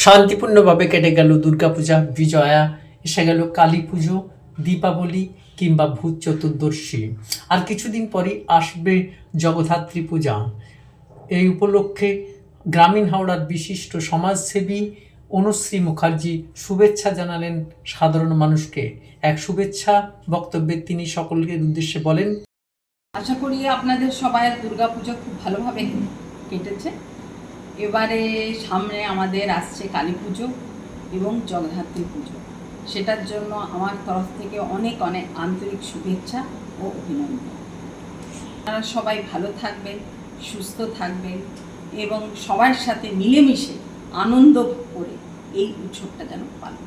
শান্তিপূর্ণভাবে কেটে গেল দুর্গাপূজা, বিজয়া, এসে গেল কালী পুজো, দীপাবলি কিংবা ভূত চতুর্দশী। আর কিছুদিন পরই আসবে জগদ্ধাত্রী পূজা। এই উপলক্ষে গ্রামীণ হাওড়ার বিশিষ্ট সমাজসেবী অনুশ্রী মুখার্জি শুভেচ্ছা জানালেন সাধারণ মানুষকে। এক শুভেচ্ছা বক্তব্যে তিনি সকলের উদ্দেশ্যে বলেন, আশা করি আপনাদের সবাইয়ের দুর্গাপুজো খুব ভালোভাবে কেটেছে। এবারে সামনে আমাদের আসছে কালী পুজো এবং জগদ্ধাত্রী পুজো। সেটার জন্য আমার তরফ থেকে অনেক অনেক আন্তরিক শুভেচ্ছা ও অভিনন্দন। আপনারা সবাই ভালো থাকবেন, সুস্থ থাকবেন এবং সবার সাথে মিলেমিশে আনন্দ করে এই উৎসবটা যেন পালন